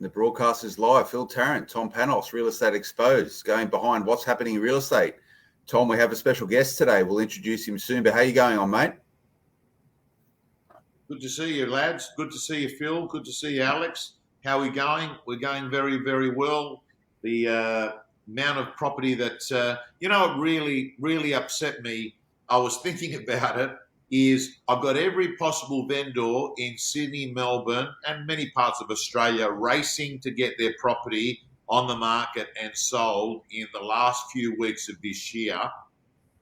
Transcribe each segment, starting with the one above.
The broadcast is live. Phil Tarrant, Tom Panos, Real Estate Exposed, going behind what's happening in real estate. Tom, we have a special guest today. We'll introduce him soon, but how are you going on, mate? Good to see you, lads. Good to see you, Phil. Good to see you, Alex. How are we going? We're going very, very well. The amount of property that, what really upset me, I was thinking about it, is I've got every possible vendor in Sydney, Melbourne, and many parts of Australia racing to get their property on the market and sold in the last few weeks of this year.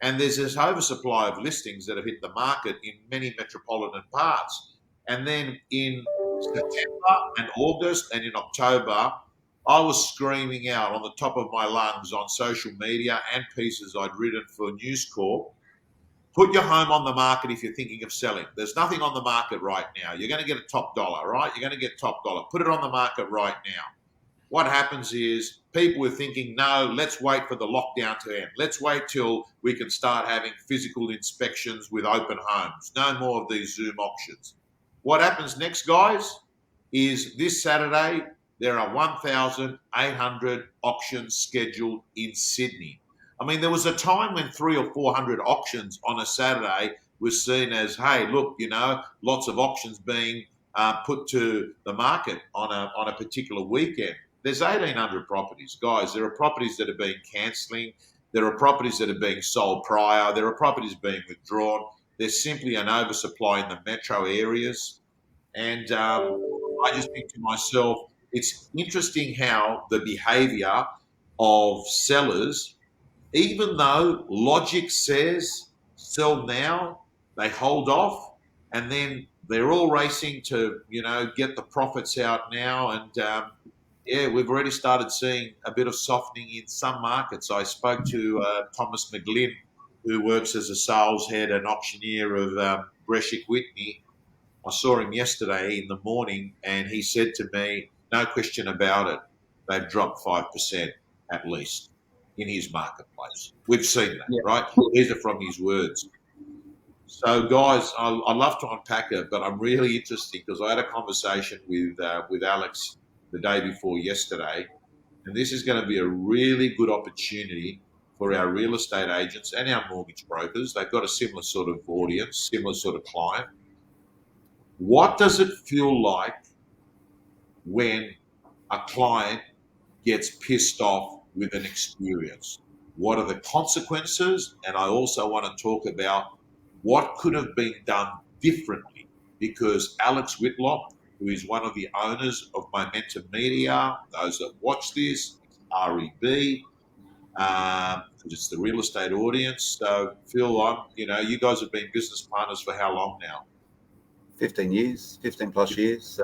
And there's this oversupply of listings that have hit the market in many metropolitan parts. And then in September and August and in October, I was screaming out on the top of my lungs on social media and pieces I'd written for News Corp. Put your home on the market if you're thinking of selling. There's nothing on the market right now. You're going to get a top dollar, right? You're going to get top dollar. Put it on the market right now. What happens is people were thinking, no, let's wait for the lockdown to end. Let's wait till we can start having physical inspections with open homes. No more of these Zoom auctions. What happens next, guys, is this Saturday, there are 1,800 auctions scheduled in Sydney. I mean, there was a time when 300 or 400 auctions on a Saturday was seen as, hey, look, lots of auctions being put to the market on a particular weekend. There's 1,800 properties. Guys, there are properties that are being cancelling. There are properties that are being sold prior. There are properties being withdrawn. There's simply an oversupply in the metro areas. And I just think to myself, it's interesting how the behaviour of sellers, even though logic says sell now, they hold off, and then they're all racing to, get the profits out now. And we've already started seeing a bit of softening in some markets. I spoke to Thomas McGlynn, who works as a sales head and auctioneer of Greshik Whitney. I saw him yesterday in the morning, and he said to me, no question about it, they've dropped 5% at least in his marketplace. We've seen that, right? These are from his words. So, guys, I love to unpack it, but I'm really interested because I had a conversation with Alex the day before yesterday, and this is going to be a really good opportunity for our real estate agents and our mortgage brokers. They've got a similar sort of audience, similar sort of client. What does it feel like when a client gets pissed off with an experience? What are the consequences? And I also want to talk about what could have been done differently, because Alex Whitlock, who is one of the owners of Momentum Media, those that watch this, REB, because it's the real estate audience. So, Phil, you guys have been business partners for how long now? 15 years, 15 plus years.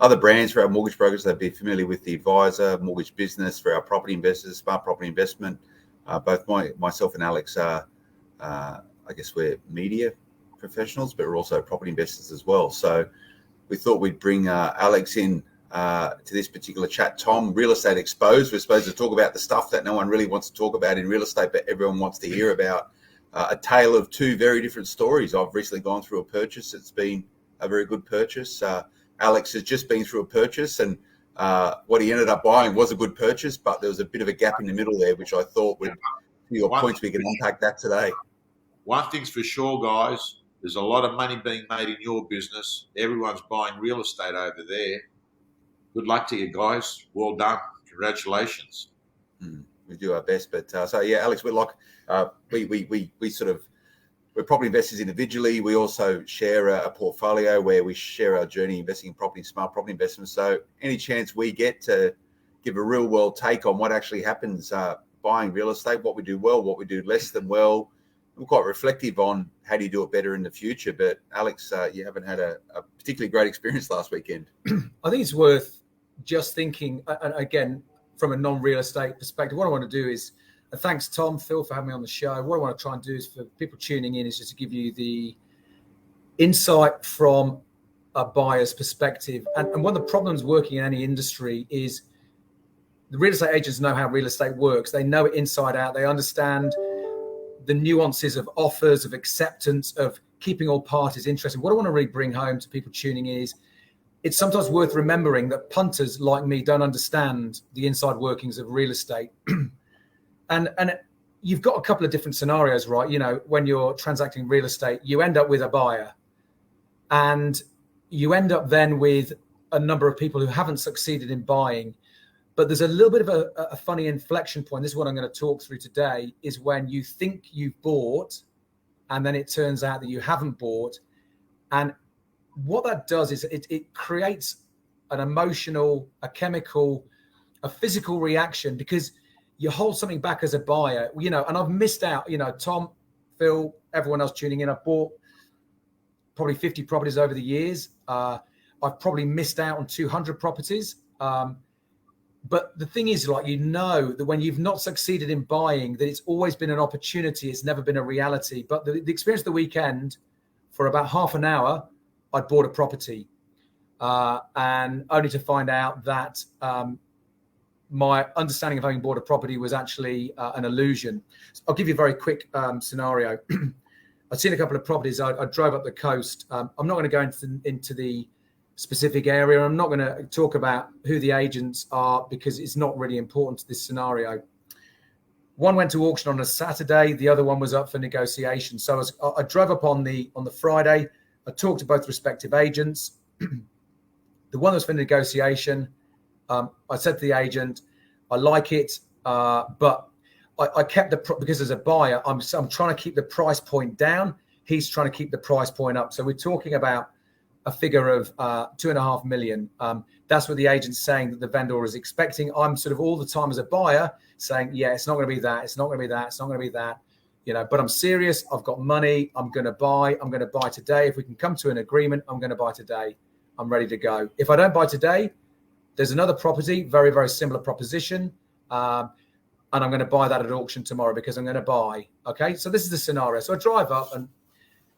Other brands for our mortgage brokers, they'd be familiar with the Advisor, Mortgage Business for our property investors, Smart Property Investment. Both myself and Alex are, I guess we're media professionals, but we're also property investors as well. So we thought we'd bring Alex in to this particular chat. Tom, Real Estate Exposed. We're supposed to talk about the stuff that no one really wants to talk about in real estate, but everyone wants to hear about. A tale of two very different stories. I've recently gone through a purchase. It's been a very good purchase. Alex has just been through a purchase, and what he ended up buying was a good purchase, but there was a bit of a gap in the middle there, which I thought would be your points. We can unpack that today. One thing's for sure, guys, there's a lot of money being made in your business. Everyone's buying real estate over there. Good luck to you guys. Well done. Congratulations. We do our best, but Alex Whitlock, we're property investors individually. We also share a portfolio where we share our journey investing in property, smart property investments. So any chance we get to give a real world take on what actually happens buying real estate, what we do well, what we do less than well. I'm quite reflective on how do you do it better in the future. But Alex, you haven't had a particularly great experience last weekend. I think it's worth just thinking, and again, from a non-real estate perspective, what I want to do is, thanks Tom, Phil, for having me on the show. What I want to try and do is for people tuning in is just to give you the insight from a buyer's perspective. And one of the problems working in any industry is the real estate agents know how real estate works. They know it inside out. They understand the nuances of offers, of acceptance, of keeping all parties interested. What I want to really bring home to people tuning in is it's sometimes worth remembering that punters like me don't understand the inside workings of real estate. and you've got a couple of different scenarios, right? You know, when you're transacting real estate, you end up with a buyer, and you end up then with a number of people who haven't succeeded in buying. But there's a little bit of a funny inflection point. This is what I'm going to talk through today, is when you think you've bought and then it turns out that you haven't bought. And what that does is it creates an emotional, a chemical, a physical reaction, because you hold something back as a buyer, you know. And I've missed out, you know, Tom, Phil, everyone else tuning in. I've bought probably 50 properties over the years. I've probably missed out on 200 properties. But the thing is, like, you know that when you've not succeeded in buying, that it's always been an opportunity. It's never been a reality. But the experience of the weekend, for about half an hour, I'd bought a property, and only to find out that my understanding of having bought a property was actually an illusion. So I'll give you a very quick scenario. I'd seen a couple of properties. I drove up the coast. I'm not going to go into the specific area. I'm not going to talk about who the agents are, because it's not really important to this scenario. One went to auction on a Saturday. The other one was up for negotiation. So I drove up on the Friday. I talked to both respective agents. The one that was for negotiation, I said to the agent, I like it, but I kept because as a buyer, I'm trying to keep the price point down. He's trying to keep the price point up. So we're talking about a figure of 2.5 million. That's what the agent's saying that the vendor is expecting. I'm sort of all the time as a buyer saying, yeah, it's not going to be that. It's not going to be that. It's not going to be that. You know, but I'm serious. I've got money. I'm going to buy. I'm going to buy today. If we can come to an agreement, I'm going to buy today. I'm ready to go. If I don't buy today, there's another property, very, very similar proposition. And I'm going to buy that at auction tomorrow because I'm going to buy. Okay. So this is the scenario. So I drive up and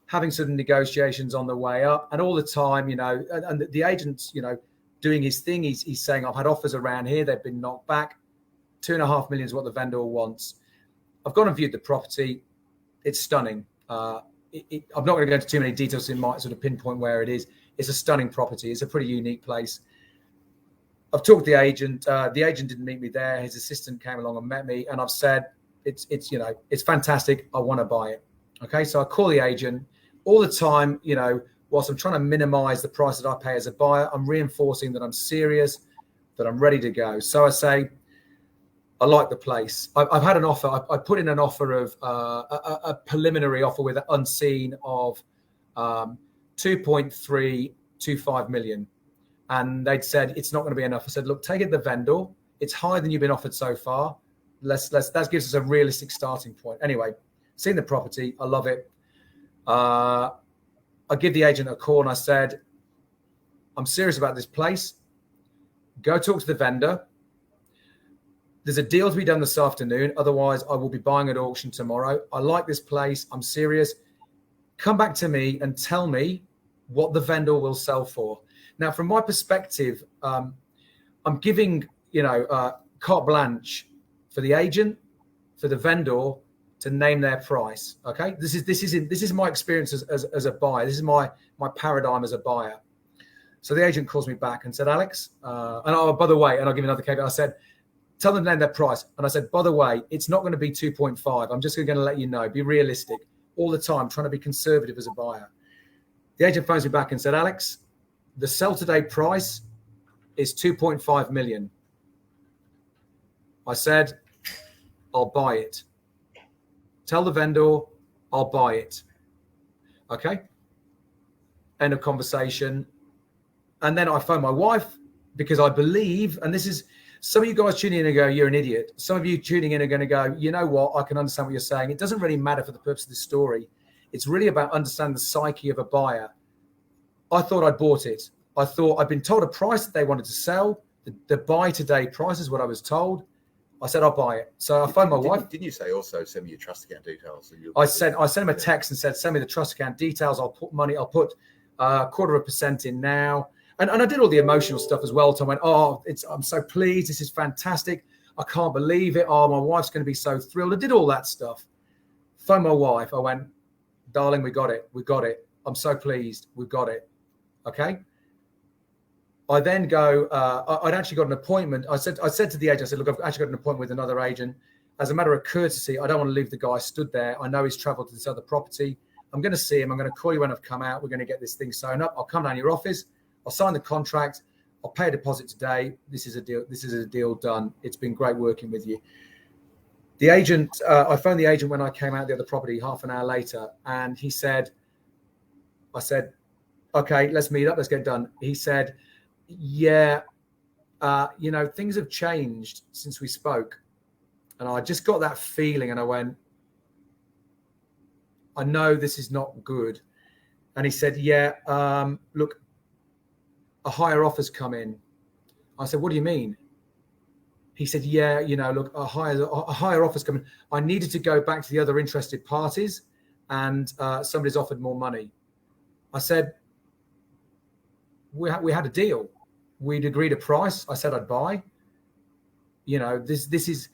having some negotiations on the way up, and all the time, you know, and the agent's, you know, doing his thing. He's saying, I've had offers around here. They've been knocked back. 2.5 million is what the vendor wants. I've gone and viewed the property. It's stunning. I'm not going to go into too many details in my sort of pinpoint where it is. It's a stunning property. It's a pretty unique place. I've talked to the agent. The agent didn't meet me there. His assistant came along and met me, and I've said, it's you know, it's fantastic. I want to buy it. Okay, so I call the agent all the time. You know, whilst I'm trying to minimize the price that I pay as a buyer, I'm reinforcing that I'm serious, that I'm ready to go. So I say, I like the place. I've had an offer. I put in an offer of a preliminary offer with an unseen of 2.325 million. And they'd said, it's not going to be enough. I said, look, take it to the vendor. It's higher than you've been offered so far. That gives us a realistic starting point. Anyway, seen the property. I love it. I give the agent a call and I said, I'm serious about this place. Go talk to the vendor. There's a deal to be done this afternoon. Otherwise, I will be buying at auction tomorrow. I like this place. I'm serious. Come back to me and tell me what the vendor will sell for. Now, from my perspective, I'm giving, you know, carte blanche for the agent, for the vendor to name their price. Okay, this is my experience as a buyer. This is my paradigm as a buyer. So the agent calls me back and said, Alex, and oh, by the way, and I'll give you another caveat. I said, tell them to name their price. And I said, by the way, it's not going to be 2.5. I'm just going to let you know, be realistic all the time, trying to be conservative as a buyer. The agent phones me back and said, Alex, the sell today price is 2.5 million. I said, I'll buy it. Tell the vendor, I'll buy it. Okay. End of conversation. And then I phone my wife because I believe, and this is, some of you guys tuning in and go, you're an idiot. Some of you tuning in are going to go, you know what? I can understand what you're saying. It doesn't really matter for the purpose of this story. It's really about understanding the psyche of a buyer. I thought I'd bought it. I thought I'd been told a price that they wanted to sell. The buy today price is what I was told. I said, I'll buy it. So I phoned my wife. Didn't you say also send me your trust account details? I sent him a text and said, send me the trust account details. I'll put money. I'll put 0.25% in now. And I did all the emotional stuff as well. So I went, I'm so pleased. This is fantastic. I can't believe it. Oh, my wife's going to be so thrilled. I did all that stuff. Phoned my wife. I went, darling, we got it. We got it. I'm so pleased. We've got it. Okay. I then go, I'd actually got an appointment. I said to the agent, I said, look, I've actually got an appointment with another agent. As a matter of courtesy, I don't want to leave the guy stood there. I know he's traveled to this other property. I'm going to see him. I'm going to call you when I've come out. We're going to get this thing sewn up. I'll come down to your office. I'll sign the contract. I'll pay a deposit today. This is a deal. This is a deal done. It's been great working with you. The agent, I phoned the agent when I came out of the other property half an hour later, and he said, I said, okay, let's meet up. Let's get it done. He said, yeah, things have changed since we spoke. And I just got that feeling, and I went, I know this is not good. And he said, yeah, look, a higher offer's come in. I said, what do you mean? He said, yeah, look, a higher offer's coming. I needed to go back to the other interested parties, and somebody's offered more money. I said, we had a deal. We'd agreed a price. I said I'd buy. This is,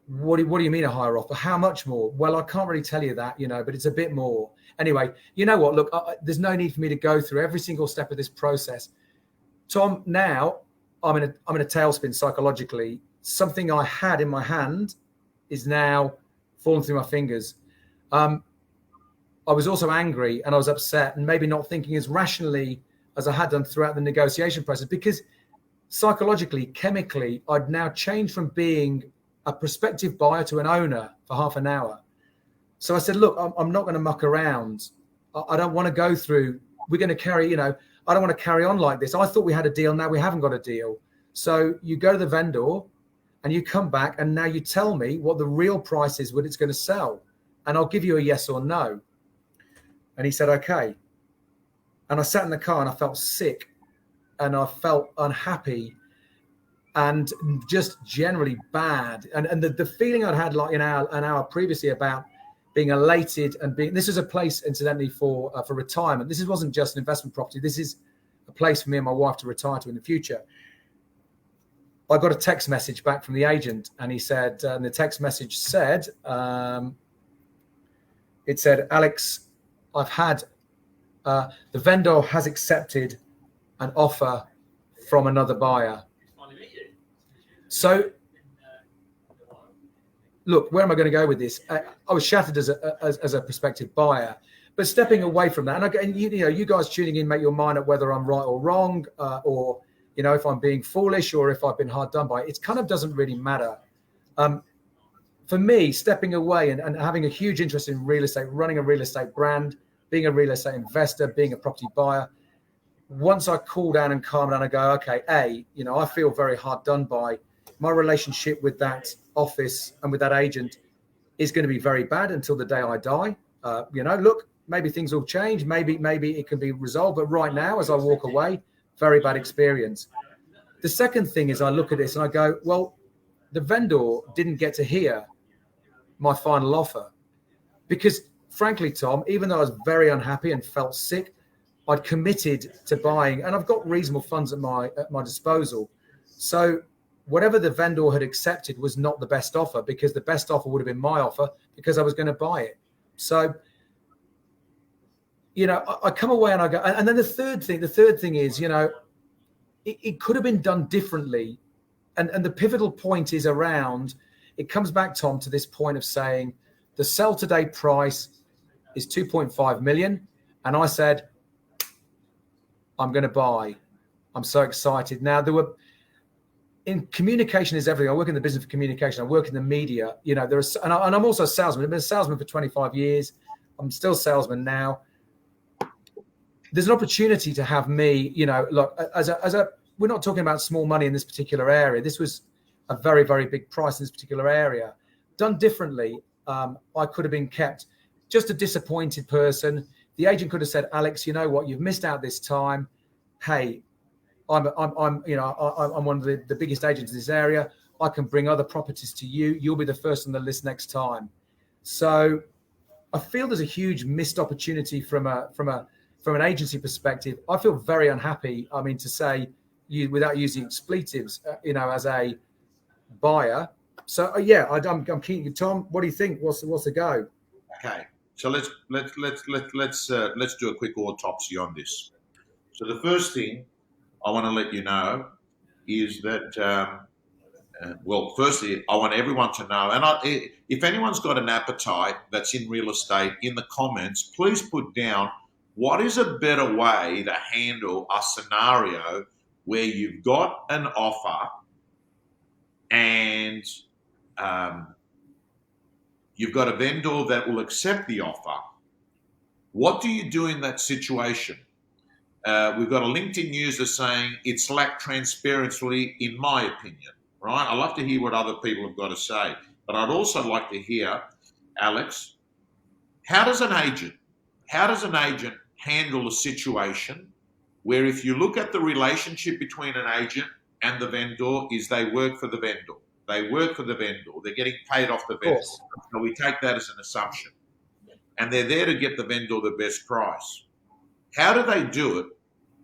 what do you mean a higher offer? How much more? Well, I can't really tell you that, but it's a bit more. Anyway, you know what? Look, there's no need for me to go through every single step of this process. Tom, now I'm in a tailspin psychologically. Something I had in my hand is now falling through my fingers. I was also angry and I was upset, and maybe not thinking as rationally as I had done throughout the negotiation process, because psychologically, chemically, I'd now changed from being a prospective buyer to an owner for half an hour. So I said, look, I'm not going to muck around. I don't want to go through, we're going to carry, I don't want to carry on like this. I thought we had a deal. Now we haven't got a deal. So you go to the vendor and you come back, and now you tell me what the real price is, what it's going to sell. And I'll give you a yes or no. And he said, okay. And I sat in the car and I felt sick and I felt unhappy and just generally bad. And the feeling I'd had like an hour previously about being elated and this is a place, incidentally, for retirement. This wasn't just an investment property. This is a place for me and my wife to retire to in the future. I got a text message back from the agent, and he said, and the text message said, it said, Alex, I've had, the vendor has accepted an offer from another buyer. So, look, where am I going to go with this? I was shattered as a prospective buyer, but stepping away from that, and you guys tuning in, make your mind up whether I'm right or wrong, or if I'm being foolish or if I've been hard done by. It kind of doesn't really matter. For me, stepping away and having a huge interest in real estate, running a real estate brand, being a real estate investor, being a property buyer, once I cool down and calm down, I go, okay, I feel very hard done by. My relationship with that office and with that agent is going to be very bad until the day I die. Look, maybe things will change. Maybe it can be resolved. But right now, as I walk away, very bad experience. The second thing is I look at this and I go, well, the vendor didn't get to hear my final offer because, frankly, Tom, even though I was very unhappy and felt sick, I'd committed to buying, and I've got reasonable funds at my disposal. So whatever the vendor had accepted was not the best offer, because the best offer would have been my offer because I was going to buy it. So, I come away and I go, and then the third thing is, it could have been done differently. And the pivotal point is around, it comes back, Tom, to this point of saying the sell today price is 2.5 million. And I said, I'm going to buy. I'm so excited. Now, in communication is everything. I work in the business of communication. I work in the media. And I'm also a salesman. I've been a salesman for 25 years. I'm still a salesman now. There's an opportunity to have me, look, we're not talking about small money in this particular area. This was a very, very big price in this particular area. Done differently, I could have been kept just a disappointed person. The agent could have said, Alex, you know what? You've missed out this time. Hey, I'm one of the biggest agents in this area. I can bring other properties to you. You'll be the first on the list next time. So I feel there's a huge missed opportunity from an agency perspective. I feel very unhappy. I mean, to say without using expletives, as a buyer. So I'm keen. Tom, what do you think? What's the go? Okay, so let's do a quick autopsy on this. So the first thing I want to let you know is that, well, firstly, I want everyone to know, and if anyone's got an appetite that's in real estate, in the comments, please put down what is a better way to handle a scenario where you've got an offer and you've got a vendor that will accept the offer. What do you do in that situation? We've got a LinkedIn user saying it's lacked transparency, in my opinion, right? I love to hear what other people have got to say, but I'd also like to hear, Alex, how does an agent handle a situation where, if you look at the relationship between an agent and the vendor, is they work for the vendor. They work for the vendor. They're getting paid off the vendor. So we take that as an assumption. And they're there to get the vendor the best price. How do they do it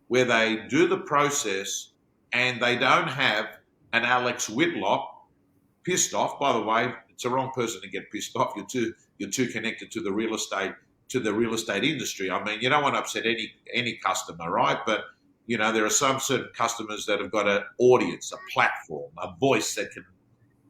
where they do the process and they don't have an Alex Whitlock pissed off? By the way, it's the wrong person to get pissed off. You're too connected to the real estate industry. I mean, you don't want to upset any customer, right? But there are some certain customers that have got an audience, a platform, a voice that can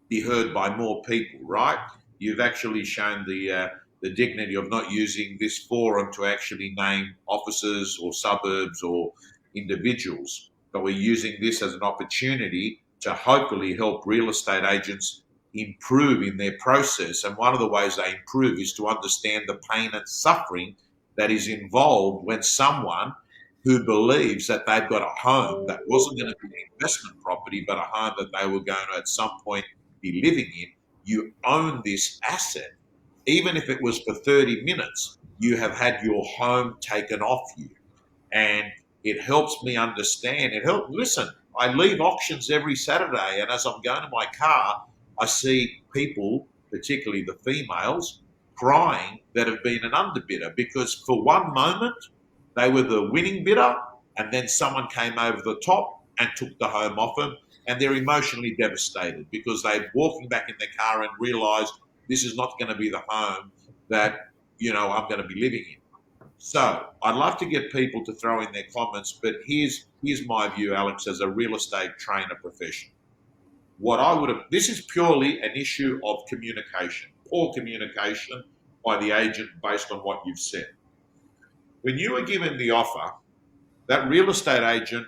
be heard by more people, right? You've actually shown the dignity of not using this forum to actually name offices or suburbs or individuals, but we're using this as an opportunity to hopefully help real estate agents improve in their process. And one of the ways they improve is to understand the pain and suffering that is involved when someone who believes that they've got a home that wasn't going to be an investment property, but a home that they were going to at some point be living in. You own this asset. Even if it was for 30 minutes, you have had your home taken off you. And it helps me understand. Listen, I leave auctions every Saturday, and as I'm going to my car, I see people, particularly the females, crying that have been an underbidder because for one moment they were the winning bidder, and then someone came over the top and took the home off them, and they're emotionally devastated because they're walking back in their car and realised this is not going to be the home that I'm going to be living in. So I'd love to get people to throw in their comments, but here's my view, Alex, as a real estate trainer professional. This is purely an issue of communication, poor communication by the agent based on what you've said. When you were given the offer, that real estate agent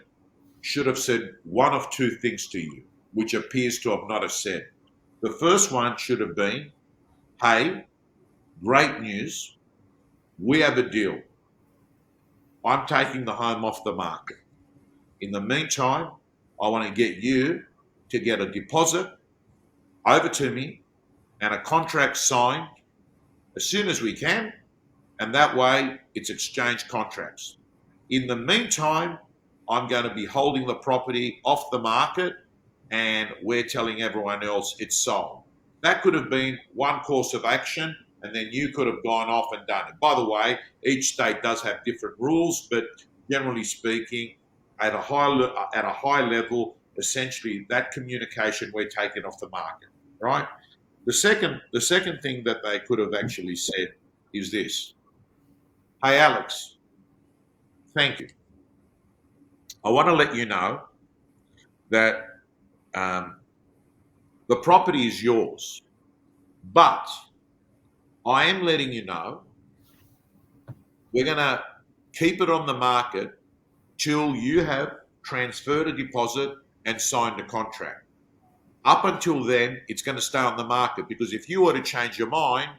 should have said one of two things to you, which appears to have not have said. The first one should have been, hey, great news. We have a deal. I'm taking the home off the market. In the meantime, I want to get you to get a deposit over to me and a contract signed as soon as we can, and that way it's exchange contracts. In the meantime, I'm going to be holding the property off the market and we're telling everyone else it's sold. That could have been one course of action, and then you could have gone off and done it. By the way, each state does have different rules, but generally speaking, at a high level, essentially that communication, we're taking off the market, right? The second thing that they could have actually said is this. Hey, Alex, thank you. I want to let you know that the property is yours, but I am letting you know we're going to keep it on the market till you have transferred a deposit and signed a contract. Up until then, it's going to stay on the market, because if you were to change your mind,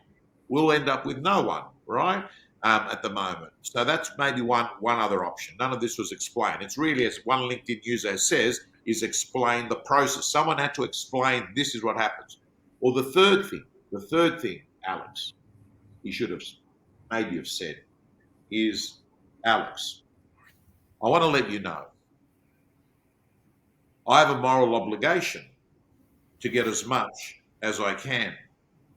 we'll end up with no one, right? At the moment. So that's maybe one other option. None of this was explained. It's really, as one LinkedIn user says, is explain the process. Someone had to explain this is what happens. Or the third thing, Alex, he should have maybe have said is, Alex, I want to let you know I have a moral obligation to get as much as I can.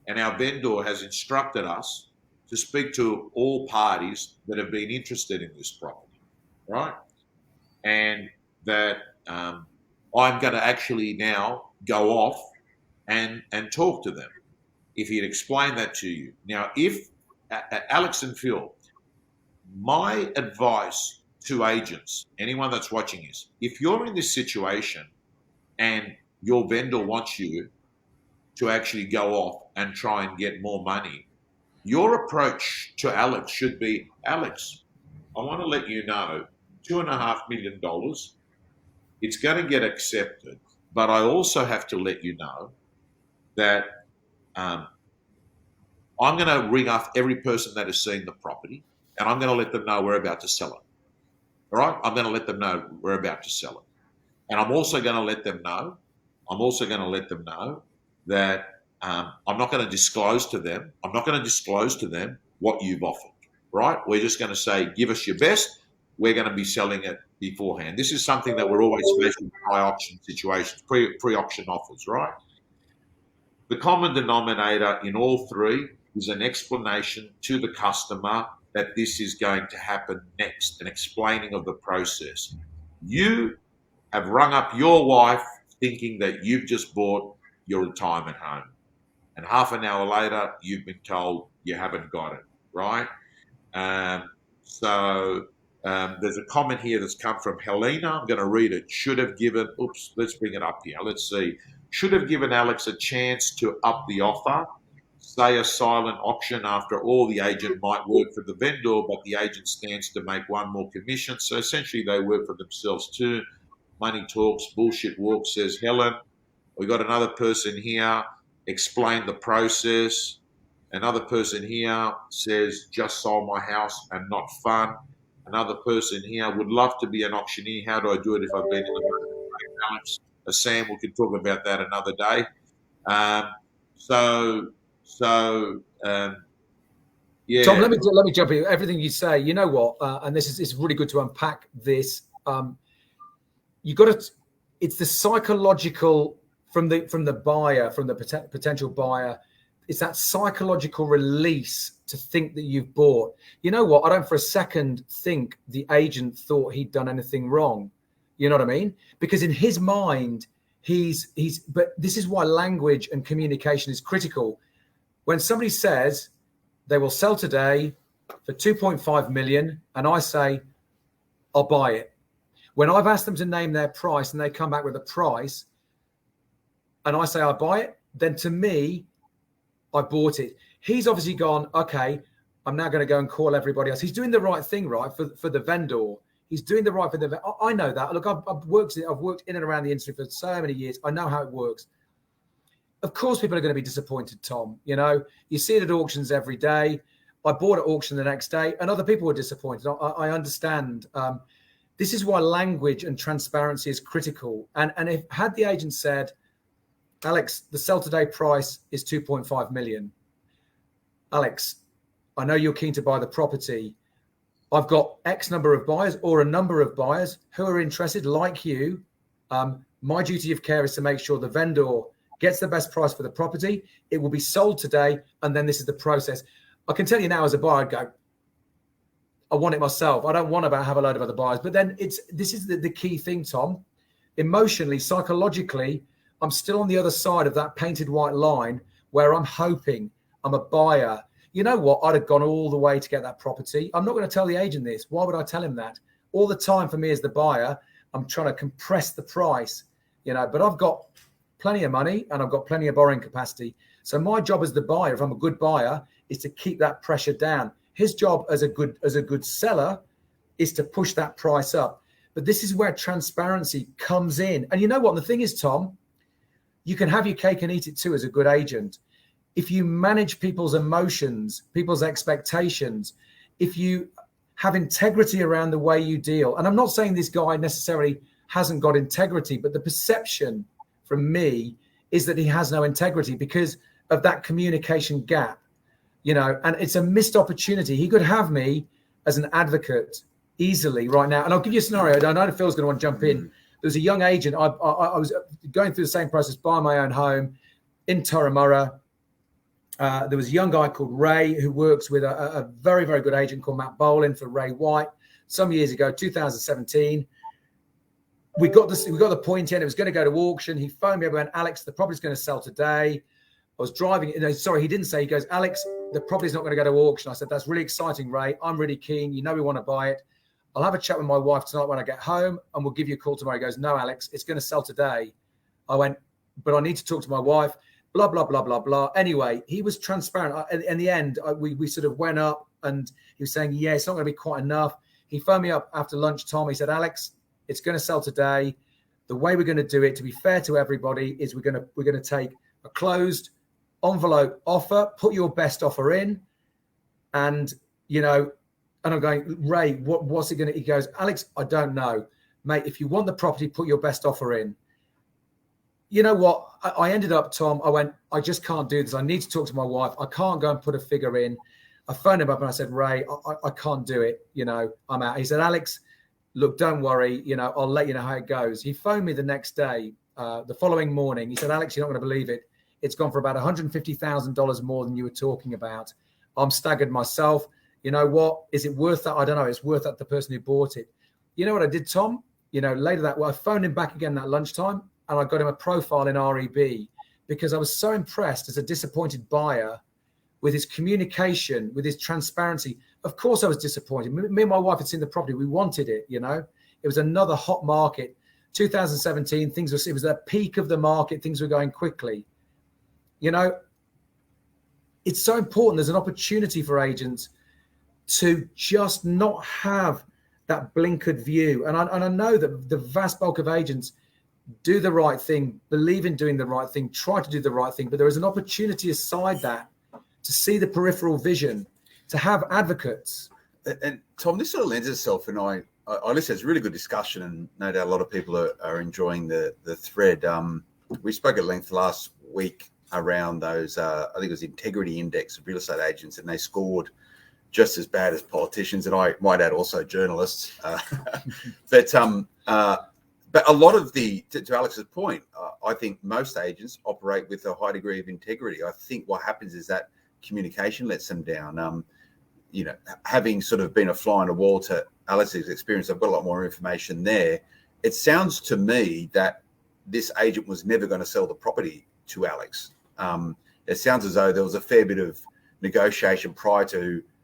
And our vendor has instructed us to speak to all parties that have been interested in this property, right? And that I'm going to actually now go off and talk to them. If he'd explain that to you. Now, if Alex and Phil, my advice to agents, anyone that's watching this, if you're in this situation and your vendor wants you to actually go off and try and get more money, your approach to Alex should be, Alex, I want to let you know $2.5 million, it's going to get accepted, but I also have to let you know that I'm going to ring up every person that has seen the property, and I'm going to let them know we're about to sell it. All right? I'm going to let them know we're about to sell it. And I'm also going to let them know that I'm not going to disclose to them. I'm not going to disclose to them what you've offered, right? We're just going to say, give us your best. We're going to be selling it beforehand. This is something that we're always facing in pre-auction situations, pre-auction offers, right? The common denominator in all three is an explanation to the customer that this is going to happen next, an explaining of the process. You have rung up your wife thinking that you've just bought your retirement home. And half an hour later, you've been told you haven't got it, right? So there's a comment here that's come from Helena. I'm going to read it. Should have given, let's bring it up here. Let's see. Should have given Alex a chance to up the offer. Say a silent auction. After all, the agent might work for the vendor, but the agent stands to make one more commission. So essentially, they work for themselves too. Money talks, bullshit walks, says Helen. We got another person here. Explain the process. Another person here says, just sold my house and not fun. Another person here would love to be an auctioneer. How do I do it if I've been in the balance? Sam, we could talk about that another day. Yeah. Tom, let me jump in. Everything you say, you know what? And this is it's really good to unpack this. You got to. It's the psychological from the buyer, from the potential buyer. It's that psychological release to think that you've bought. You know what? I don't for a second think the agent thought he'd done anything wrong. You know what I mean? Because in his mind, but this is why language and communication is critical. When somebody says they will sell today for 2.5 million, and I say, I'll buy it. When I've asked them to name their price and they come back with a price and I say, I'll buy it, then to me, I bought it. He's obviously gone, okay, I'm now going to go and call everybody else. He's doing the right thing, right, for the vendor. He's doing the right for the vendor. I know that. Look, I've worked in and around the industry for so many years. I know how it works. Of course, people are going to be disappointed, Tom. You know, you see it at auctions every day. I bought at auction the next day and other people were disappointed. I understand. This is why language and transparency is critical. And if had the agent said, Alex, the sell today price is 2.5 million. Alex, I know you're keen to buy the property. I've got X number of buyers or a number of buyers who are interested like you. My duty of care is to make sure the vendor gets the best price for the property. It will be sold today. And then this is the process. I can tell you now as a buyer, I'd go, I want it myself. I don't want to have a load of other buyers. But then this is the key thing, Tom. Emotionally, psychologically, I'm still on the other side of that painted white line where I'm hoping I'm a buyer. You know what? I'd have gone all the way to get that property. I'm not going to tell the agent this. Why would I tell him that? All the time for me as the buyer, I'm trying to compress the price, you know, but I've got plenty of money and I've got plenty of borrowing capacity. So my job as the buyer, if I'm a good buyer, is to keep that pressure down. His job as a good seller is to push that price up. But this is where transparency comes in. And you know what? The thing is, Tom, you can have your cake and eat it too as a good agent. If you manage people's emotions, people's expectations, if you have integrity around the way you deal, and I'm not saying this guy necessarily hasn't got integrity, but the perception from me is that he has no integrity because of that communication gap, you know, and it's a missed opportunity. He could have me as an advocate easily right now. And I'll give you a scenario. I know Phil's going to want to jump in. There's a young agent. I was going through the same process, buying my own home in Turramurra. There was a young guy called Ray who works with a very, very good agent called Matt Bolin for Ray White. Some years ago, 2017, we got the point in. It was going to go to auction. He phoned me up and went, Alex, the property's going to sell today. I was driving. No, sorry, he didn't say. He goes, Alex, the property's not going to go to auction. I said, that's really exciting, Ray. I'm really keen. You know we want to buy it. I'll have a chat with my wife tonight when I get home, and we'll give you a call tomorrow. He goes, no, Alex, it's going to sell today. I went, but I need to talk to my wife, blah, blah, blah, blah, blah. Anyway, he was transparent. In the end, we sort of went up, and he was saying, yeah, it's not going to be quite enough. He phoned me up after lunch, Tom. He said, Alex, it's going to sell today. The way we're going to do it, to be fair to everybody, is we're going to take a closed envelope offer, put your best offer in, and, and I'm going, Ray, what's it going to, he goes, Alex, I don't know. Mate, if you want the property, put your best offer in. You know what? I ended up, Tom, I went, I just can't do this. I need to talk to my wife. I can't go and put a figure in. I phoned him up and I said, Ray, I can't do it. I'm out. He said, Alex, look, don't worry. I'll let you know how it goes. He phoned me the next day, the following morning. He said, Alex, you're not going to believe it. It's gone for about $150,000 more than you were talking about. I'm staggered myself. You know what? Is it worth that? I don't know. It's worth that to the person who bought it. You know what I did, Tom? Later that, I phoned him back again that lunchtime, and I got him a profile in REB because I was so impressed as a disappointed buyer with his communication, with his transparency. Of course I was disappointed. Me and my wife had seen the property. We wanted it, It was another hot market. 2017, it was the peak of the market. Things were going quickly. It's so important. There's an opportunity for agents to just not have that blinkered view. And I know that the vast bulk of agents do the right thing, believe in doing the right thing, try to do the right thing. But there is an opportunity aside that to see the peripheral vision, to have advocates. And Tom, this sort of lends itself, and I listen, it's a really good discussion, and no doubt a lot of people are enjoying the thread. We spoke at length last week around those, I think it was integrity index of real estate agents, and they scored just as bad as politicians, and I might add also journalists. But a lot of to Alex's point, I think most agents operate with a high degree of integrity. I think what happens is that communication lets them down. Having sort of been a fly on the wall to Alex's experience, I've got a lot more information there. It sounds to me that this agent was never going to sell the property to Alex. It sounds as though there was a fair bit of negotiation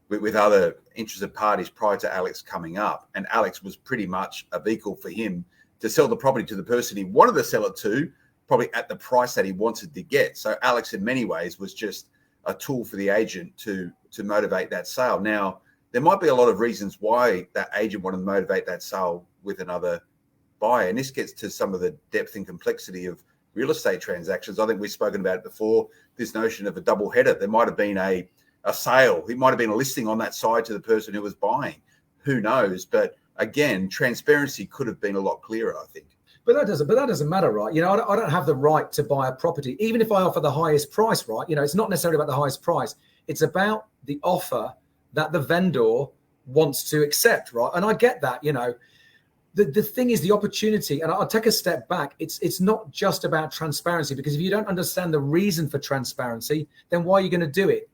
with other interested parties prior to Alex coming up, and Alex was pretty much a vehicle for him to sell the property to the person he wanted to sell it to, probably at the price that he wanted to get. So Alex, in many ways, was just a tool for the agent to motivate that sale. Now, there might be a lot of reasons why that agent wanted to motivate that sale with another buyer, and this gets to some of the depth and complexity of real estate transactions. I think we've spoken about it before, this notion of a double header. There might have been a sale. It might have been a listing on that side to the person who was buying. Who knows? But again, transparency could have been a lot clearer, I think. But that doesn't matter, right? I don't have the right to buy a property, even if I offer the highest price, right? It's not necessarily about the highest price. It's about the offer that the vendor wants to accept, right? And I get that, The thing is the opportunity, and I'll take a step back. It's not just about transparency, because if you don't understand the reason for transparency, then why are you going to do it?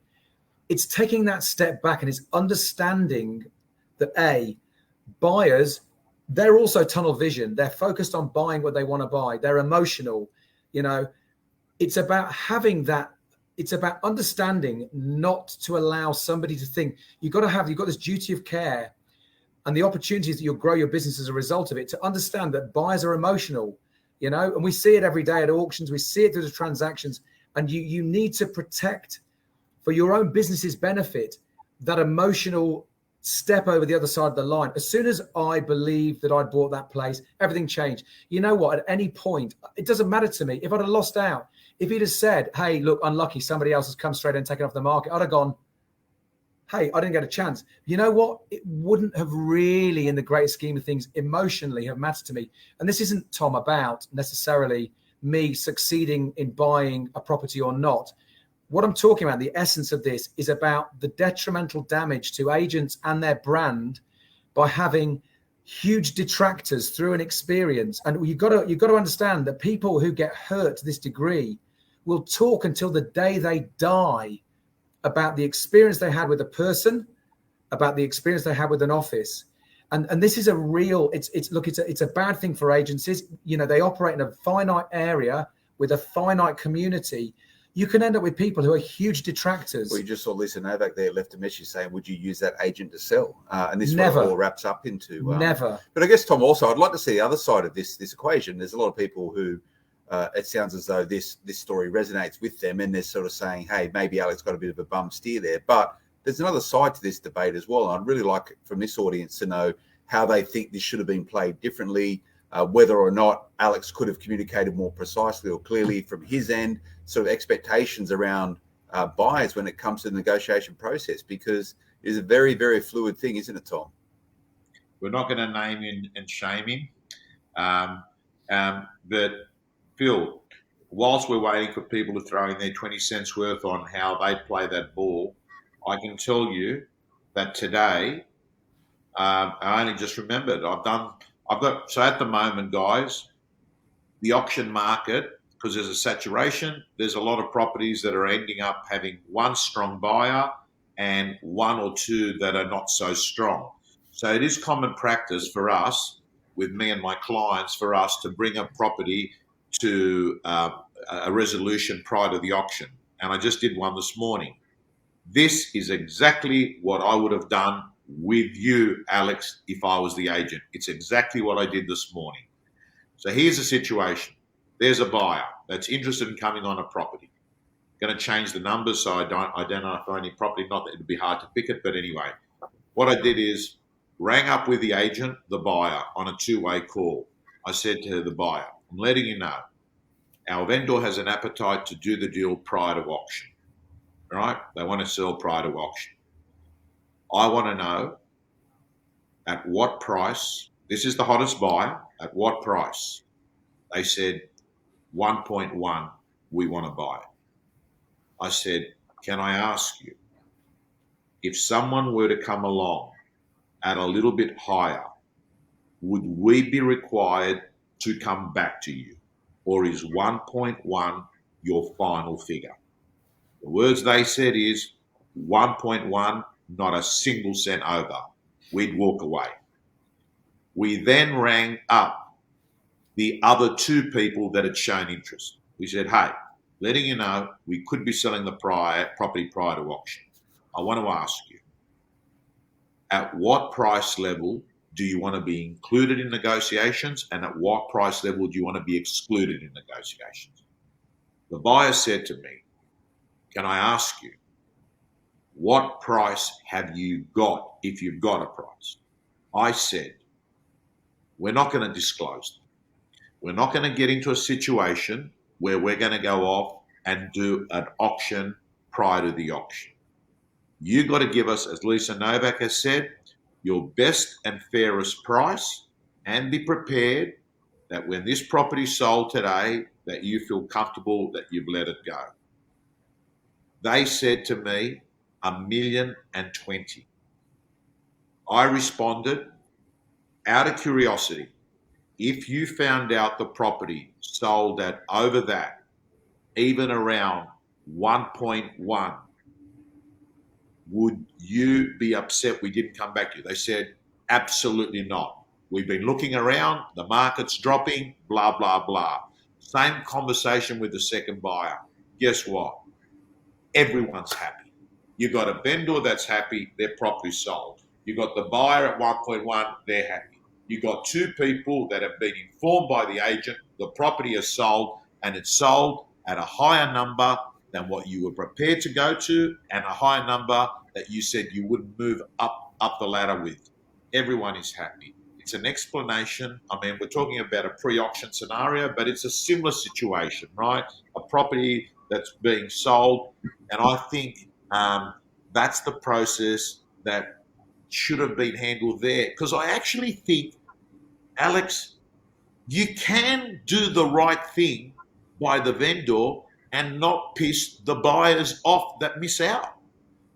It's taking that step back, and it's understanding that buyers, they're also tunnel vision. They're focused on buying what they want to buy. They're emotional. It's about having that. It's about understanding not to allow somebody to think you've got this duty of care and the opportunities that you'll grow your business as a result of it, to understand that buyers are emotional, and we see it every day at auctions. We see it through the transactions, and you need to protect, for your own business's benefit, that emotional step over the other side of the line. As soon as I believed that I'd bought that place, everything changed. You know what? At any point, it doesn't matter to me. If I'd have lost out, if he'd have said, hey, look, unlucky, somebody else has come straight and taken off the market, I'd have gone, hey, I didn't get a chance. You know what? It wouldn't have really, in the great scheme of things, emotionally have mattered to me. And this isn't, Tom, about necessarily me succeeding in buying a property or not. What I'm talking about, the essence of this, is about the detrimental damage to agents and their brand by having huge detractors through an experience. And you've got to understand that people who get hurt to this degree will talk until the day they die about the experience they had with a person, about the experience they had with an office. And this is a real, it's a bad thing for agencies. They operate in a finite area with a finite community. you can end up with people who are huge detractors. Well, you just saw Lisa Novak there left a message saying, would you use that agent to sell? And this is Never. what it all wraps up into. Never. But I guess, Tom, also, I'd like to see the other side of this equation. There's a lot of people who it sounds as though this story resonates with them, and they're sort of saying, hey, maybe Alex got a bit of a bum steer there. But there's another side to this debate as well. And I'd really like from this audience to know how they think this should have been played differently, whether or not Alex could have communicated more precisely or clearly from his end, sort of expectations around buyers when it comes to the negotiation process, because it's a very, very fluid thing, isn't it, Tom? We're not going to name him and shame him. But Phil, whilst we're waiting for people to throw in their 20 cents worth on how they play that ball, I can tell you that today, I only just remembered, so at the moment, guys, the auction market, because there's a saturation, there's a lot of properties that are ending up having one strong buyer and one or two that are not so strong. So it is common practice for us, with me and my clients, for us to bring a property to a resolution prior to the auction. And I just did one this morning. This is exactly what I would have done with you, Alex, if I was the agent. It's exactly what I did this morning. So here's the situation. There's a buyer that's interested in coming on a property. Going to change the numbers so I don't identify any property. Not that it'd be hard to pick it, but anyway. What I did is rang up with the agent, the buyer, on a two-way call. I said to the buyer, I'm letting you know, our vendor has an appetite to do the deal prior to auction. Right? They want to sell prior to auction. I want to know at what price, this is the hottest buyer, at what price? They said 1.1, we want to buy it. I said, can I ask you, if someone were to come along at a little bit higher, would we be required to come back to you? Or is 1.1 your final figure? The words they said is 1.1, not a single cent over. We'd walk away. We then rang up the other two people that had shown interest. We said, hey, letting you know, we could be selling the property prior to auction. I want to ask you, at what price level do you want to be included in negotiations, and at what price level do you want to be excluded in negotiations? The buyer said to me, can I ask you, what price have you got if you've got a price? I said, we're not going to disclose them. We're not going to get into a situation where we're going to go off and do an auction prior to the auction. You got to give us, as Lisa Novak has said, your best and fairest price, and be prepared that when this property is sold today, that you feel comfortable that you've let it go. They said to me, 1,020,000. I responded, out of curiosity, if you found out the property sold at over that, even around 1.1, would you be upset we didn't come back to you? They said, absolutely not. We've been looking around, the market's dropping, blah, blah, blah. Same conversation with the second buyer. Guess what? Everyone's happy. You've got a vendor that's happy, their property's sold. You've got the buyer at 1.1, they're happy. You've got two people that have been informed by the agent, the property is sold, and it's sold at a higher number than what you were prepared to go to, and a higher number that you said you wouldn't move up the ladder with. Everyone is happy. It's an explanation. I mean, we're talking about a pre-auction scenario, but it's a similar situation, right? A property that's being sold, and I think that's the process that should have been handled there. Because I actually think, Alex, you can do the right thing by the vendor and not piss the buyers off that miss out.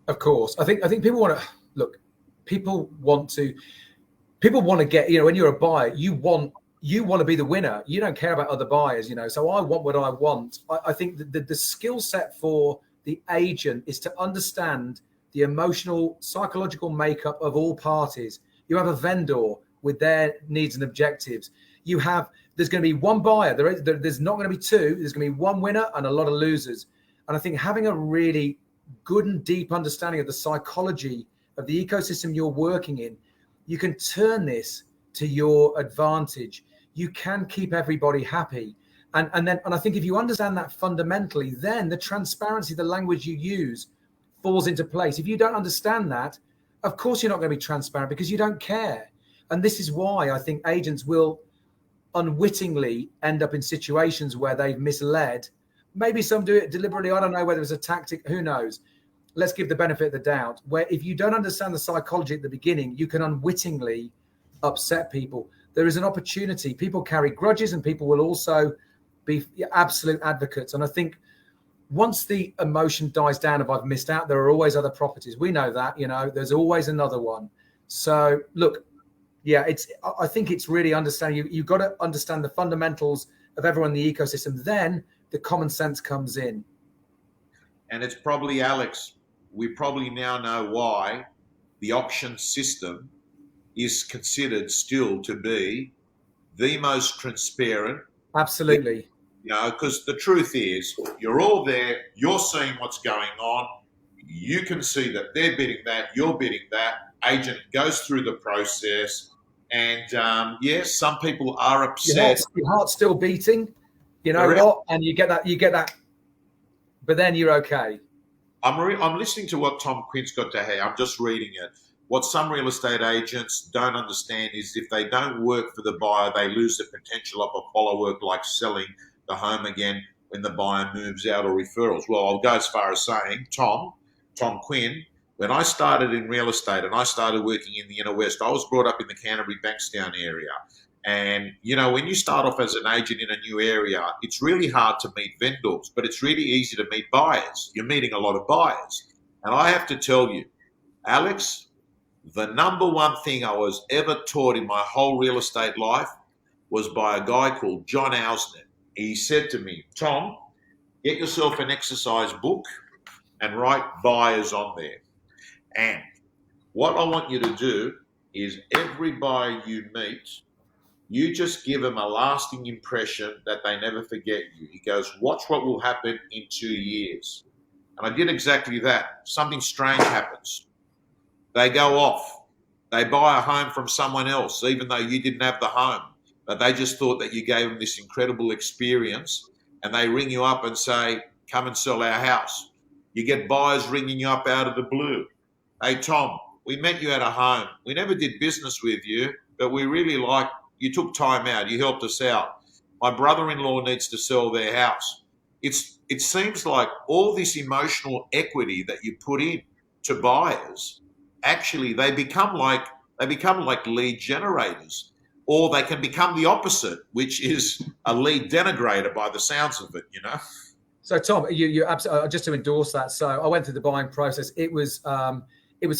Of course. I think people want to look, people want to get, when you're a buyer, you want to be the winner. You don't care about other buyers, so I want what I want. I think that the skill set for the agent is to understand the emotional, psychological makeup of all parties. You have a vendor with their needs and objectives. There's going to be one buyer. There's not going to be two. There's going to be one winner and a lot of losers. And I think having a really good and deep understanding of the psychology of the ecosystem you're working in, you can turn this to your advantage. You can keep everybody happy. And I think if you understand that fundamentally, then the transparency, the language you use falls into place. If you don't understand that, of course you're not going to be transparent because you don't care. And this is why I think agents will unwittingly end up in situations where they've misled. Maybe some do it deliberately. I don't know whether it's a tactic. Who knows? Let's give the benefit of the doubt. Where if you don't understand the psychology at the beginning, you can unwittingly upset people. There is an opportunity. People carry grudges and people will also be absolute advocates. And I think once the emotion dies down, if I've missed out, there are always other properties. We know that, there's always another one. So look, yeah, I think it's really understanding. You've got to understand the fundamentals of everyone in the ecosystem. Then the common sense comes in. And it's probably, Alex, we probably now know why the auction system is considered still to be the most transparent. Absolutely. Because the truth is, you're all there, you're seeing what's going on, you can see that they're bidding that, you're bidding that, agent goes through the process, and yes, some people are upset. Your heart's still beating, what? And you get that, but then you're okay. I'm listening to what Tom Quinn's got to say. I'm just reading it. What some real estate agents don't understand is if they don't work for the buyer, they lose the potential of a follow work like selling the home again when the buyer moves out or referrals. Well, I'll go as far as saying, Tom Quinn, when I started in real estate and I started working in the inner west, I was brought up in the Canterbury Bankstown area. And, when you start off as an agent in a new area, it's really hard to meet vendors, but it's really easy to meet buyers. You're meeting a lot of buyers. And I have to tell you, Alex, the number one thing I was ever taught in my whole real estate life was by a guy called John Ausnet. He said to me, Tom, get yourself an exercise book and write buyers on there. And what I want you to do is every buyer you meet, you just give them a lasting impression that they never forget you. He goes, watch what will happen in 2 years. And I did exactly that. Something strange happens. They go off. They buy a home from someone else, even though you didn't have the home. But they just thought that you gave them this incredible experience, and they ring you up and say, come and sell our house. You get buyers ringing you up out of the blue. Hey, Tom, we met you at a home. We never did business with you, but we really like you took time out. You helped us out. My brother-in-law needs to sell their house. It seems like all this emotional equity that you put in to buyers, actually they become like lead generators. Or they can become the opposite, which is a lead denigrator by the sounds of it, So, Tom, you absolutely, just to endorse that. So I went through the buying process. It was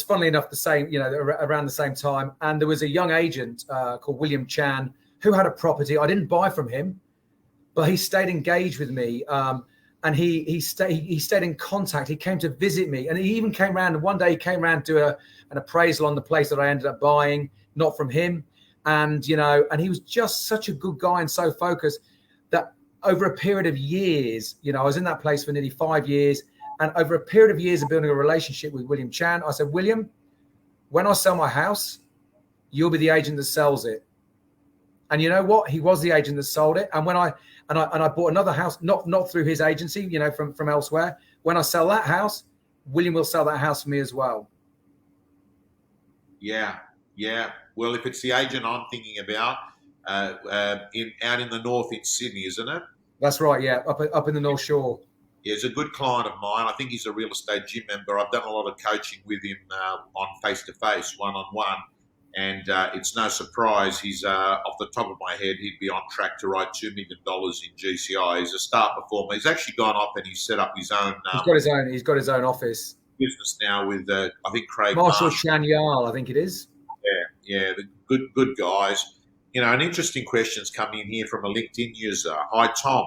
funnily enough the same, around the same time. And there was a young agent called William Chan who had a property. I didn't buy from him, but he stayed engaged with me. And he stayed in contact. He came to visit me, and he even came around. And one day he came around to an appraisal on the place that I ended up buying, not from him. And, and he was just such a good guy and so focused that over a period of years, I was in that place for nearly 5 years. And over a period of years of building a relationship with William Chan, I said, William, when I sell my house, you'll be the agent that sells it. And you know what? He was the agent that sold it. And when I bought another house, not through his agency, from elsewhere. When I sell that house, William will sell that house for me as well. Yeah. Well, if it's the agent I'm thinking about, out in the north in Sydney, isn't it? That's right. Yeah, up in the North Shore. Yeah, he's a good client of mine. I think he's a real estate gym member. I've done a lot of coaching with him on face-to-face, one-on-one. And it's no surprise he's, off the top of my head, he'd be on track to write $2 million in GCI. He's a star performer. He's actually gone off and he's set up his own. He's got his own office. Business now with, I think, Craig Marshall Chanyal, I think it is. Yeah, the good guys. An interesting question's come in here from a LinkedIn user. Hi, Tom.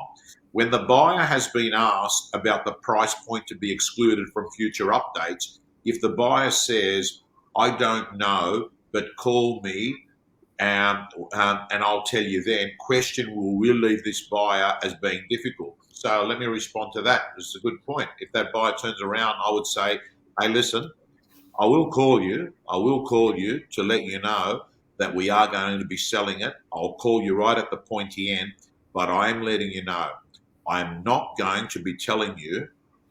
When the buyer has been asked about the price point to be excluded from future updates, if the buyer says, I don't know, but call me And I'll tell you then, question will relieve this buyer as being difficult. So let me respond to that. It's a good point. If that buyer turns around, I would say, hey, listen, I will call you. I will call you to let you know that we are going to be selling it. I'll call you right at the pointy end, but I am letting you know. I'm not going to be telling you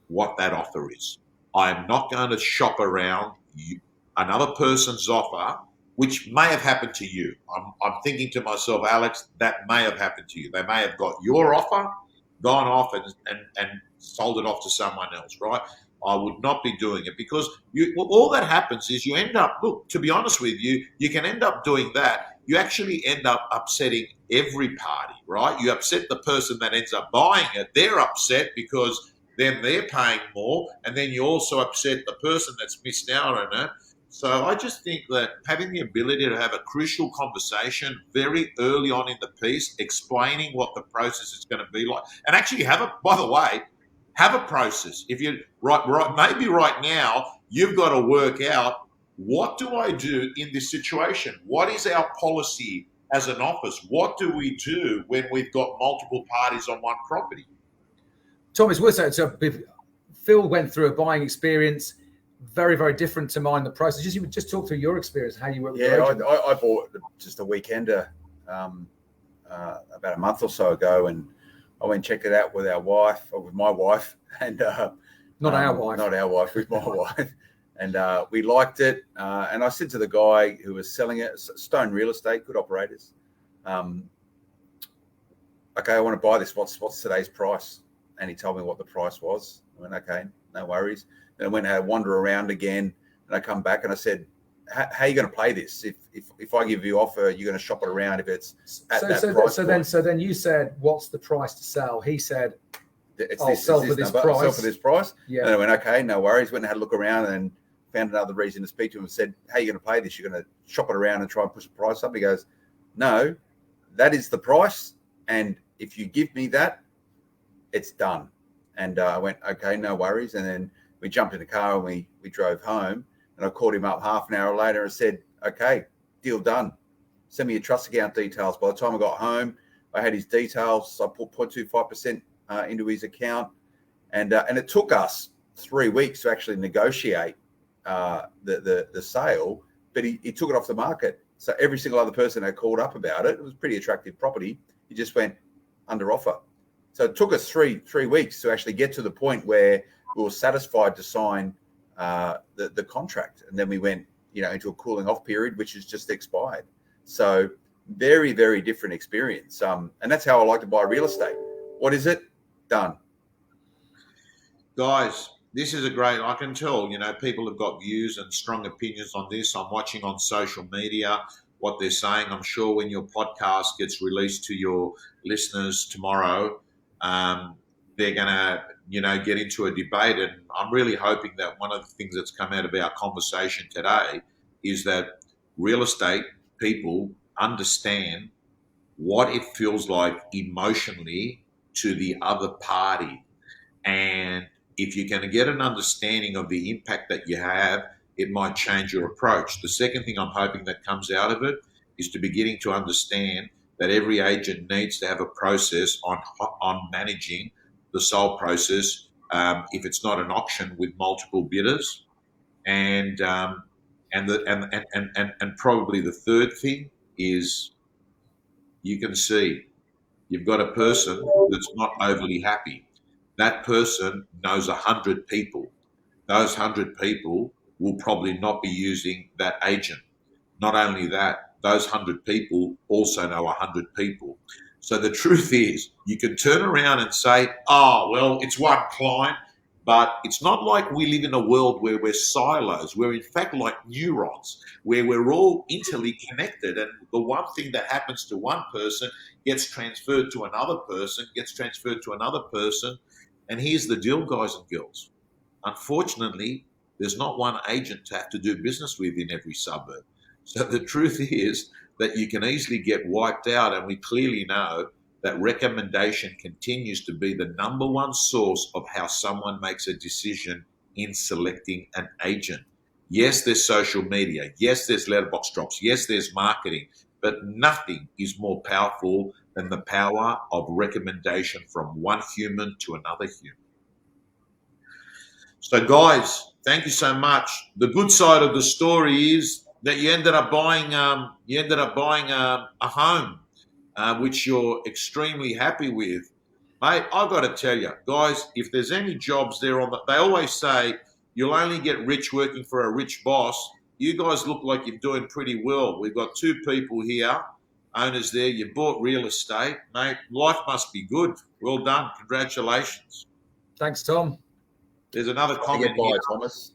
what that offer is. I'm not going to shop around another person's offer, which may have happened to you. I'm thinking to myself, Alex, that may have happened to you. They may have got your offer, gone off and sold it off to someone else, right? I would not be doing it because all that happens is you end up, look, to be honest with you, you can end up doing that. You actually end up upsetting every party, right? You upset the person that ends up buying it. They're upset because then they're paying more. And then you also upset the person that's missed out on it. So I just think that having the ability to have a crucial conversation very early on in the piece, explaining what the process is going to be like, and actually by the way, have a process. If you maybe right now you've got to work out, what do I do in this situation? What is our policy as an office? What do we do when we've got multiple parties on one property? Tom, it's worth saying, so Phil went through a buying experience very, very different to mine. The process. Just talk through your experience, how you work with your agent. I bought just a weekender about a month or so ago, and I went and checked it out with my wife, and not our wife, with my wife, and we liked it. And I said to the guy who was selling it, Stone Real Estate, good operators, okay, I want to buy this. What's today's price? And he told me what the price was. I went, okay, no worries. Then I went and had a wander around again, and I come back and I said, how are you going to play this? If I give you offer, you're going to shop it around if it's at that price point. So then you said, what's the price to sell? He said, I'll sell for this price. Sell for this price. Yeah. And I went, okay, no worries. Went and had a look around and found another reason to speak to him and said, how are you going to play this? You're going to shop it around and try and push the price up? He goes, no, that is the price. And if you give me that, it's done. And I went, okay, no worries. And then we jumped in the car and we drove home. And I called him up half an hour later and said, okay, deal done. Send me your trust account details. By the time I got home, I had his details. I put 0.25% into his account. And it took us 3 weeks to actually negotiate the sale, but he took it off the market. So every single other person that called up about it, it was a pretty attractive property. He just went under offer. So it took us three weeks to actually get to the point where we were satisfied to sign the contract. And then we went, into a cooling off period, which has just expired. So very, very different experience. And that's how I like to buy real estate. What is it? Done. Guys, this is I can tell, people have got views and strong opinions on this. I'm watching on social media what they're saying. I'm sure when your podcast gets released to your listeners tomorrow, they're going to, get into a debate. And I'm really hoping that one of the things that's come out of our conversation today is that real estate people understand what it feels like emotionally to the other party. And if you're going to get an understanding of the impact that you have, it might change your approach. The second thing I'm hoping that comes out of it is to beginning to understand that every agent needs to have a process on managing the sole process if it's not an auction with multiple bidders. And probably the third thing is you can see you've got a person that's not overly happy. That person knows 100 people. Those 100 people will probably not be using that agent. Not only that, those 100 people also know 100 people. So the truth is, you can turn around and say, oh, well, it's one client, but it's not like we live in a world where we're silos. We're in fact like neurons, where we're all interconnected. And the one thing that happens to one person gets transferred to another person, gets transferred to another person. And here's the deal, guys and girls. Unfortunately, there's not one agent to have to do business with in every suburb. So the truth is that you can easily get wiped out, and we clearly know that recommendation continues to be the number one source of how someone makes a decision in selecting an agent. Yes, there's social media. Yes, there's letterbox drops. Yes, there's marketing. but nothing is more powerful than the power of recommendation from one human to another human. So guys, thank you so much. The good side of the story is that you ended up buying a home, which you're extremely happy with. Mate, I've got to tell you, guys, if there's any jobs there they always say you'll only get rich working for a rich boss. You guys look like you're doing pretty well. We've got 2 people here, owners there. You bought real estate, mate. Life must be good. Well done. Congratulations. Thanks, Tom. There's another comment here. Thomas.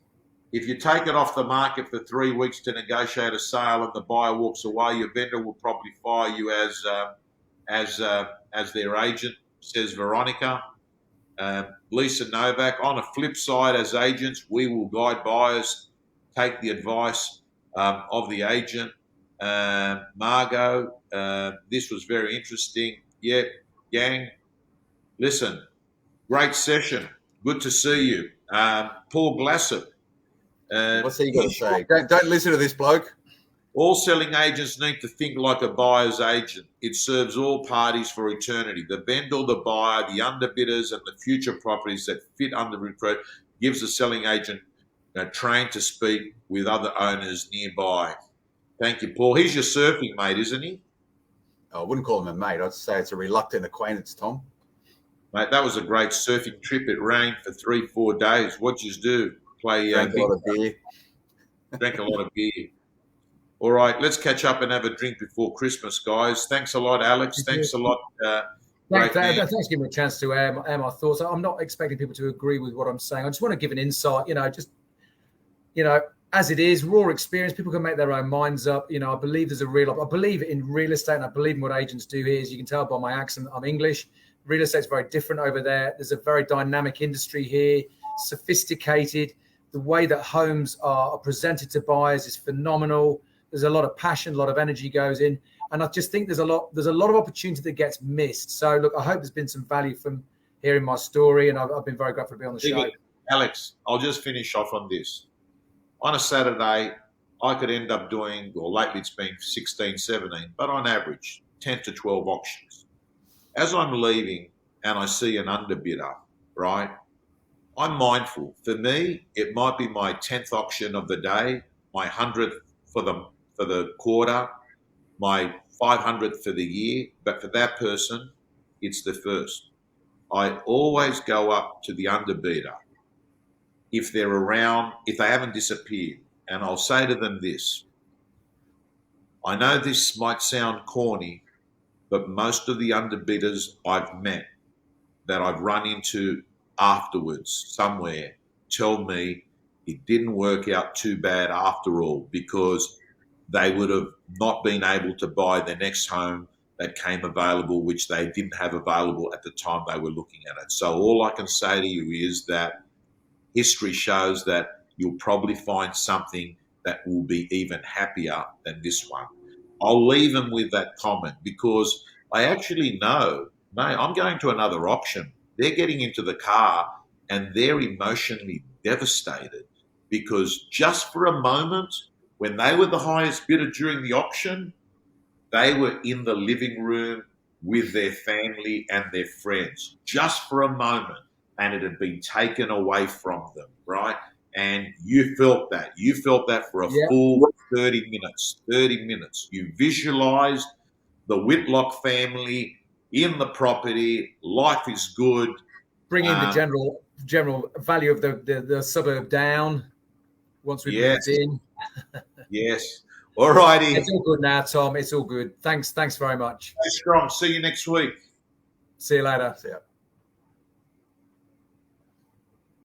If you take it off the market for 3 weeks to negotiate a sale and the buyer walks away, your vendor will probably fire you as their agent, says Veronica. Lisa Novak, on a flip side, as agents, we will guide buyers, take the advice of the agent. Margot, this was very interesting. Yeah, gang, listen, great session. Good to see you. Paul Glassett. What's he got to say? Don't listen to this bloke. All selling agents need to think like a buyer's agent. It serves all parties for eternity. The vendor, the buyer, the underbidders, and the future properties that fit under the gives the selling agent trained to speak with other owners nearby. Thank you, Paul. He's your surfing mate, isn't he? I wouldn't call him a mate. I'd say it's a reluctant acquaintance, Tom. Mate, that was a great surfing trip. It rained for 3-4 days. What'd you do? Drank a lot of beer. Drank a lot of beer. All right, let's catch up and have a drink before Christmas, guys. Thanks a lot, Alex. Thanks a lot. Thanks for giving me a chance to air my thoughts. I'm not expecting people to agree with what I'm saying. I just want to give an insight, as it is, raw experience. People can make their own minds up. I believe I believe in real estate, and I believe in what agents do here. As you can tell by my accent, I'm English. Real estate's very different over there. There's a very dynamic industry here, sophisticated. The way that homes are presented to buyers is phenomenal. There's a lot of passion, a lot of energy goes in, and I just think there's a lot of opportunity that gets missed. So look, I hope there's been some value from hearing my story, and I've been very grateful to be on the show. Alex, I'll just finish off on this. On a Saturday, I could end up doing, or lately it's been 16, 17, but on average, 10 to 12 auctions. As I'm leaving and I see an underbidder, right, I'm mindful. For me, it might be my 10th auction of the day, my 100th for the quarter, my 500th for the year, but for that person, it's the first. I always go up to the underbidder if they're around, if they haven't disappeared, and I'll say to them this. I know this might sound corny, but most of the underbidders I've met that I've run into afterwards somewhere tell me it didn't work out too bad after all, because they would have not been able to buy the next home that came available, which they didn't have available at the time they were looking at it. So all I can say to you is that history shows that you'll probably find something that will be even happier than this one. I'll leave them with that comment, because I actually know, mate, I'm going to another auction. They're getting into the car and they're emotionally devastated, because just for a moment, when they were the highest bidder during the auction, they were in the living room with their family and their friends, just for a moment, and it had been taken away from them, right? And you felt that. You felt that for a full 30 minutes. You visualized the Whitlock family in the property. Life is good. Bringing the general value of the suburb down once we've moved in. Yes. All righty. It's all good now, Tom. It's all good. Thanks very much. Stay strong. See you next week. See you later. See ya.